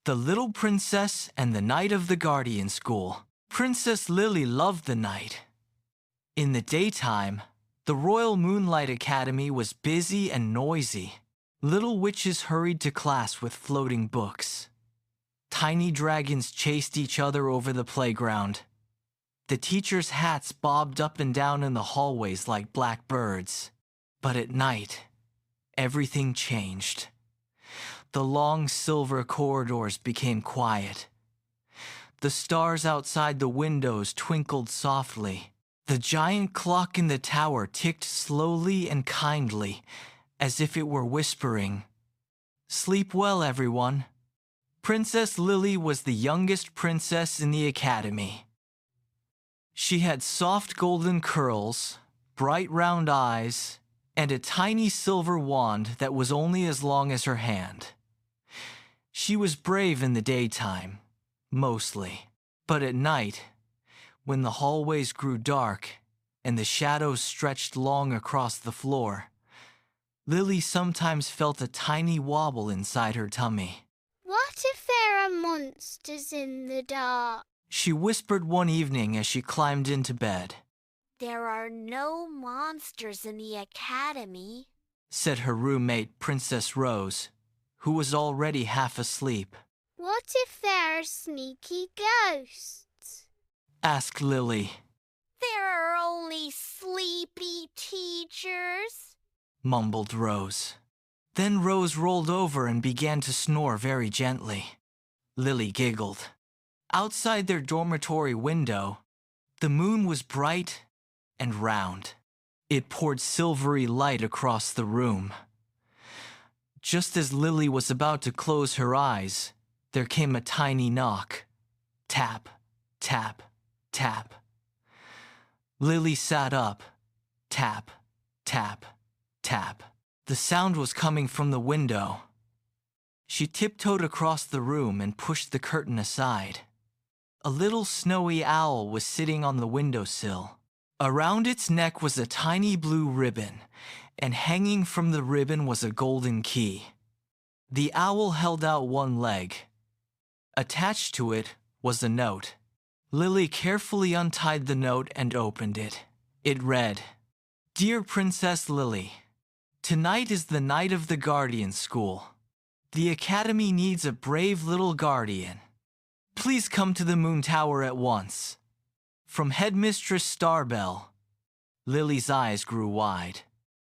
The Little Princess and the Night of the Guardian School. Princess Lily loved the night. In the daytime, the Royal Moonlight Academy was busy and noisy. Little witches hurried to class with floating books. Tiny dragons chased each other over the playground. The teachers' hats bobbed up and down in the hallways like black birds. But at night, everything changed. The long silver corridors became quiet. The stars outside the windows twinkled softly. The giant clock in the tower ticked slowly and kindly, as if it were whispering, "Sleep well, everyone." Princess Lily was the youngest princess in the academy. She had soft golden curls, bright round eyes, and a tiny silver wand that was only as long as her hand. She was brave in the daytime, mostly, but at night, when the hallways grew dark and the shadows stretched long across the floor, Lily sometimes felt a tiny wobble inside her tummy. What if there are monsters in the dark? She whispered one evening as she climbed into bed. There are no monsters in the academy, said her roommate, Princess Rose, who was already half asleep. What if there are sneaky ghosts? asked Lily. There are only sleepy teachers, mumbled Rose. Then Rose rolled over and began to snore very gently. Lily giggled. Outside their dormitory window, the moon was bright and round. It poured silvery light across the room. Just as Lily was about to close her eyes, there came a tiny knock. Tap, tap, tap. Lily sat up. Tap, tap, tap. The sound was coming from the window. She tiptoed across the room and pushed the curtain aside. A little snowy owl was sitting on the windowsill. Around its neck was a tiny blue ribbon, and hanging from the ribbon was a golden key. The owl held out one leg. Attached to it was a note. Lily carefully untied the note and opened it. It read, "Dear Princess Lily, tonight is the night of the Guardian School. The Academy needs a brave little guardian. Please come to the Moon Tower at once. From Headmistress Starbell." Lily's eyes grew wide.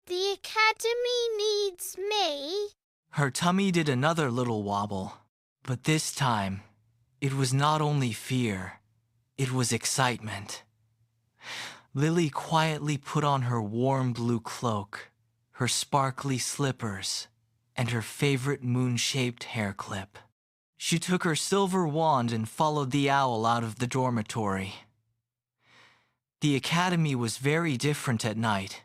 The Academy needs me? Her tummy did another little wobble. But this time, it was not only fear, it was excitement. Lily quietly put on her warm blue cloak, her sparkly slippers, and her favorite moon-shaped hair clip. She took her silver wand and followed the owl out of the dormitory. The academy was very different at night.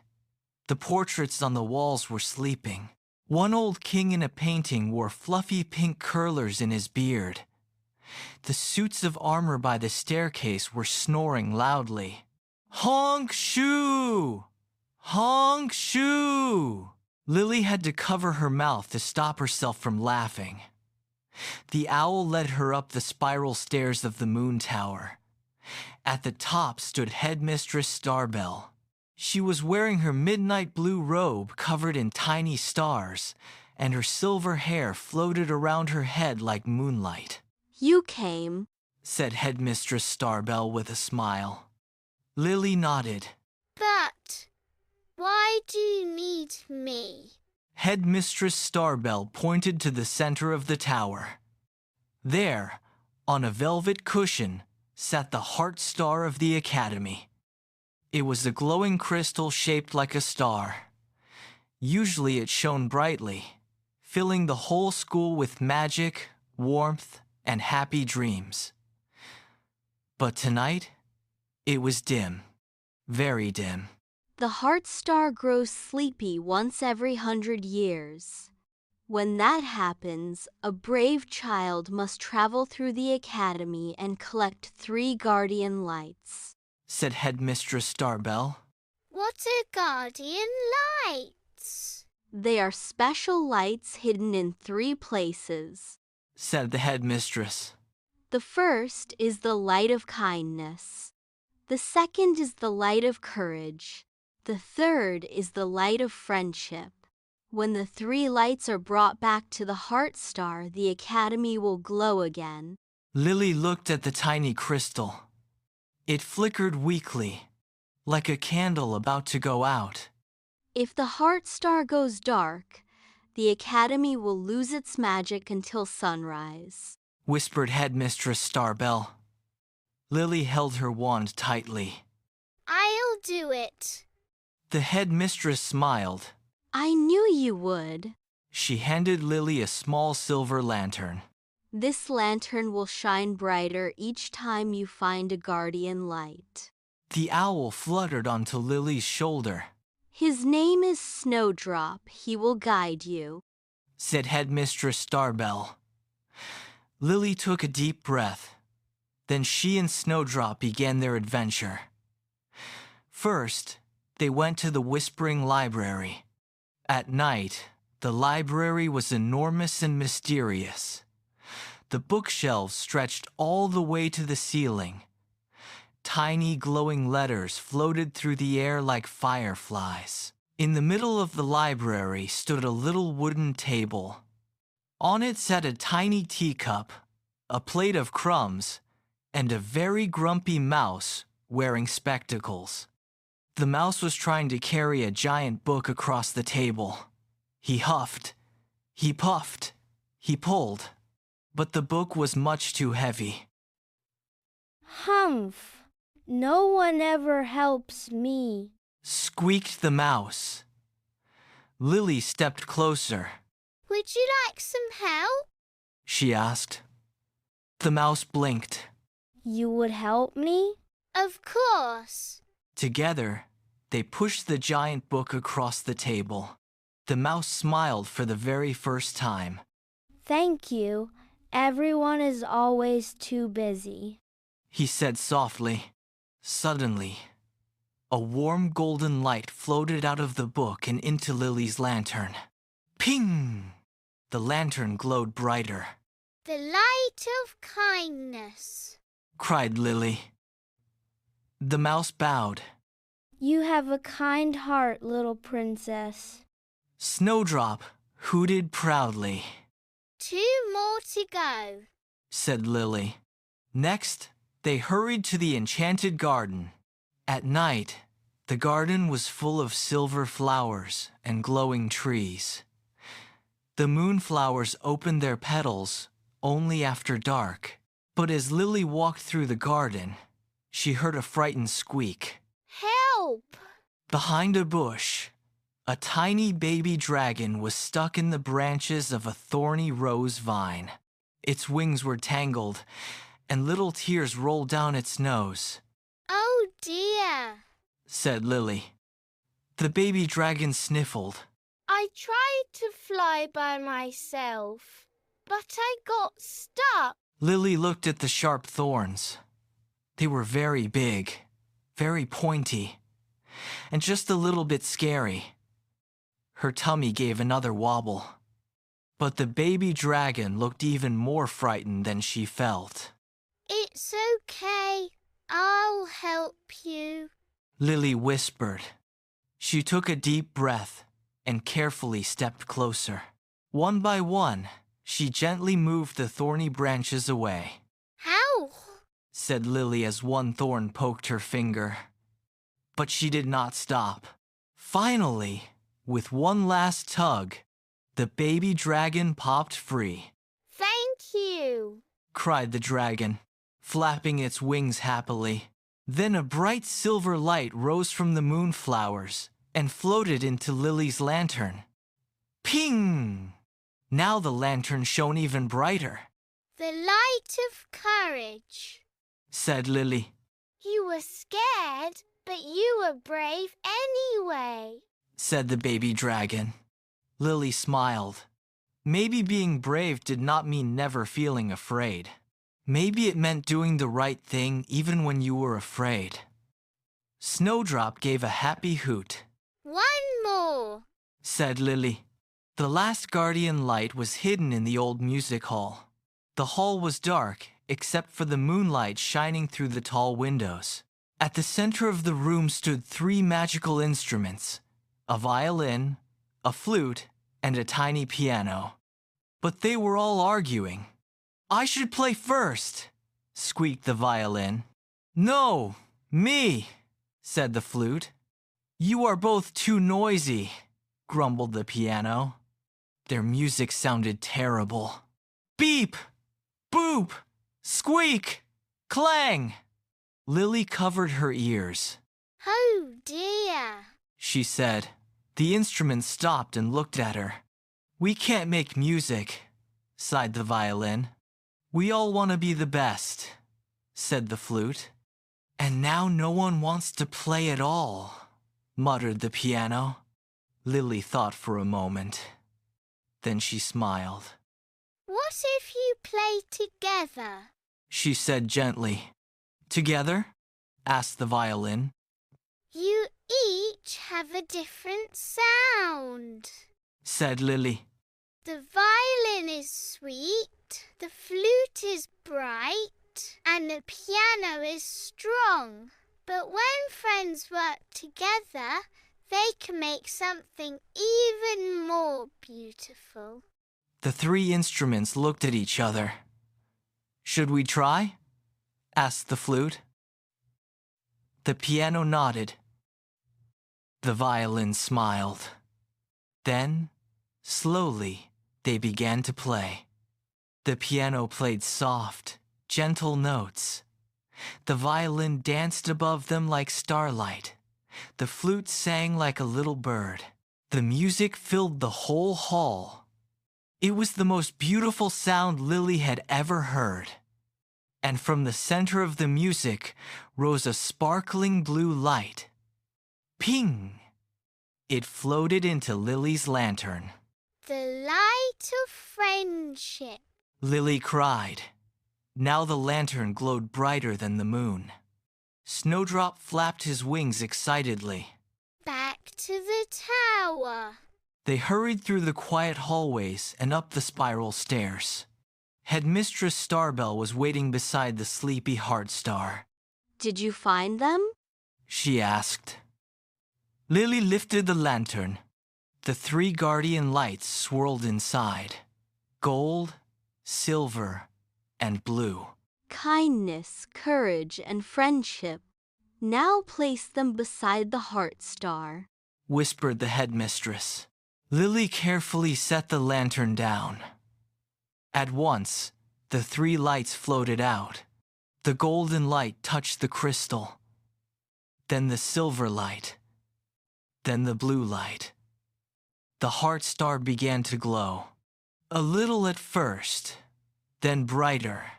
The portraits on the walls were sleeping. One old king in a painting wore fluffy pink curlers in his beard. The suits of armor by the staircase were snoring loudly. "Honk shoo! Honk shoo!" Lily had to cover her mouth to stop herself from laughing. The owl led her up the spiral stairs of the moon tower. At the top stood Headmistress Starbell. She was wearing her midnight blue robe covered in tiny stars, and her silver hair floated around her head like moonlight. You came, said Headmistress Starbell with a smile. Lily nodded. But why do you need me? Headmistress Starbell pointed to the center of the tower. There, on a velvet cushion, sat the heart star of the academy. It was a glowing crystal shaped like a star. Usually it shone brightly, filling the whole school with magic, warmth, and happy dreams. But tonight, it was dim, very dim. The heart star grows sleepy once every 100 years. When that happens, a brave child must travel through the academy and collect 3 guardian lights, said Headmistress Starbell. What are guardian lights? They are special lights hidden in 3 places, said the headmistress. The first is the light of kindness. The second is the light of courage. The third is the light of friendship. When the 3 lights are brought back to the heart star, the academy will glow again. Lily looked at the tiny crystal. It flickered weakly, like a candle about to go out. If the heart star goes dark, the academy will lose its magic until sunrise, whispered Headmistress Starbell. Lily held her wand tightly. I'll do it. The headmistress smiled. I knew you would. She handed Lily a small silver lantern. This lantern will shine brighter each time you find a guardian light. The owl fluttered onto Lily's shoulder. His name is Snowdrop. He will guide you, said Headmistress Starbell. Lily took a deep breath. Then she and Snowdrop began their adventure. First, they went to the Whispering Library. At night, the library was enormous and mysterious. The bookshelves stretched all the way to the ceiling. Tiny glowing letters floated through the air like fireflies. In the middle of the library stood a little wooden table. On it sat a tiny teacup, a plate of crumbs, and a very grumpy mouse wearing spectacles. The mouse was trying to carry a giant book across the table. He huffed, he puffed, he pulled, but the book was much too heavy. Humph! No one ever helps me, squeaked the mouse. Lily stepped closer. Would you like some help? She asked. The mouse blinked. You would help me? Of course. Together, they pushed the giant book across the table. The mouse smiled for the very first time. Thank you. Everyone is always too busy, he said softly. Suddenly, a warm golden light floated out of the book and into Lily's lantern. Ping! The lantern glowed brighter. The light of kindness, cried Lily. The mouse bowed. You have a kind heart, little princess. Snowdrop hooted proudly. 2 more to go, said Lily. Next, they hurried to the enchanted garden. At night, the garden was full of silver flowers and glowing trees. The moonflowers opened their petals only after dark. But as Lily walked through the garden, she heard a frightened squeak. Help! Behind a bush, a tiny baby dragon was stuck in the branches of a thorny rose vine. Its wings were tangled, and little tears rolled down its nose. Oh dear, said Lily. The baby dragon sniffled. I tried to fly by myself, but I got stuck. Lily looked at the sharp thorns. They were very big, very pointy, and just a little bit scary. Her tummy gave another wobble. But the baby dragon looked even more frightened than she felt. It's okay. I'll help you, Lily whispered. She took a deep breath and carefully stepped closer. One by one, she gently moved the thorny branches away. How? said Lily as one thorn poked her finger. But she did not stop. Finally, with one last tug, the baby dragon popped free. Thank you, cried the dragon, flapping its wings happily. Then a bright silver light rose from the moonflowers and floated into Lily's lantern. Ping! Now the lantern shone even brighter. The light of courage, said Lily. You were scared, but you were brave anyway, said the baby dragon. Lily smiled. Maybe being brave did not mean never feeling afraid. Maybe it meant doing the right thing even when you were afraid. Snowdrop gave a happy hoot. One more, said Lily. The last guardian light was hidden in the old music hall. The hall was dark, except for the moonlight shining through the tall windows. At the center of the room stood 3 magical instruments, a violin, a flute, and a tiny piano. But they were all arguing. "I should play first," squeaked the violin. "No, me," said the flute. "You are both too noisy," grumbled the piano. Their music sounded terrible. Beep! Boop! Squeak! Clang! Lily covered her ears. "Oh dear," She said. The instruments stopped and looked at her. "We can't make music," sighed the violin. "We all want to be the best," said the flute. "And now no one wants to play at all," muttered the piano. Lily thought for a moment. Then she smiled. "What if you play together?" She said gently. "Together?" asked the violin. "You each have a different sound. Said Lily. The violin is sweet, the flute is bright, and the piano is strong. But when friends work together, they can make something even more beautiful." The 3 instruments looked at each other. "Should we try?" asked the flute. The piano nodded. The violin smiled. Then, slowly, they began to play. The piano played soft, gentle notes. The violin danced above them like starlight. The flute sang like a little bird. The music filled the whole hall. It was the most beautiful sound Lily had ever heard. And from the center of the music rose a sparkling blue light. Ping! It floated into Lily's lantern. "The light of friendship." Lily cried. Now the lantern glowed brighter than the moon. Snowdrop flapped his wings excitedly. "Back to the tower." They hurried through the quiet hallways and up the spiral stairs. Headmistress Starbell was waiting beside the sleepy Heartstar. "Did you find them?" She asked. Lily lifted the lantern. The 3 guardian lights swirled inside. Gold, silver, and blue. "Kindness, courage, and friendship. Now place them beside the Heartstar," whispered the headmistress. Lily carefully set the lantern down. At once, the 3 lights floated out. The golden light touched the crystal. Then the silver light. Then the blue light. The Heartstar began to glow. A little at first, then brighter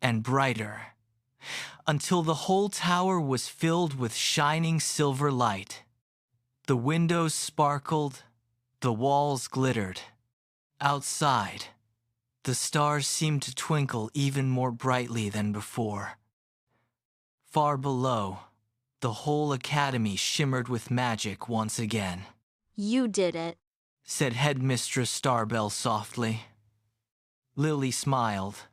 and brighter, until the whole tower was filled with shining silver light. The windows sparkled, the walls glittered. Outside, the stars seemed to twinkle even more brightly than before. Far below, the whole academy shimmered with magic once again. "You did it," said Headmistress Starbell softly. Lily smiled.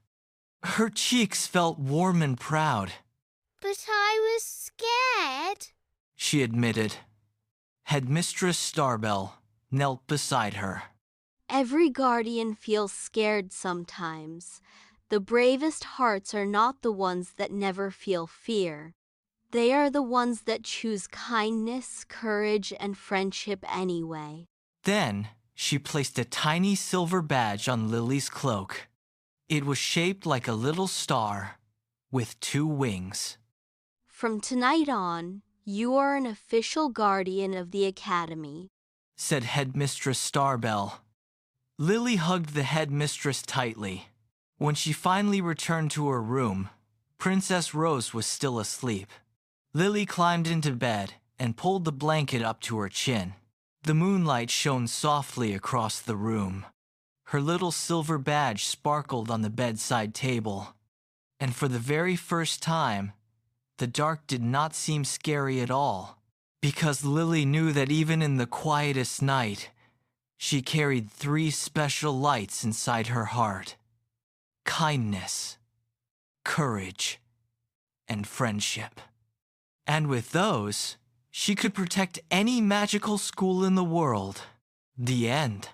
Her cheeks felt warm and proud. "But I was scared," she admitted. Headmistress Starbell knelt beside her. "Every guardian feels scared sometimes. The bravest hearts are not the ones that never feel fear. They are the ones that choose kindness, courage, and friendship anyway." Then she placed a tiny silver badge on Lily's cloak. It was shaped like a little star with 2 wings. "From tonight on, you are an official guardian of the academy," said Headmistress Starbell. Lily hugged the headmistress tightly. When she finally returned to her room, Princess Rose was still asleep. Lily climbed into bed and pulled the blanket up to her chin. The moonlight shone softly across the room. Her little silver badge sparkled on the bedside table. And for the very first time, the dark did not seem scary at all, because Lily knew that even in the quietest night, she carried 3 special lights inside her heart. kindness, courage, and friendship. And with those, she could protect any magical school in the world. The end.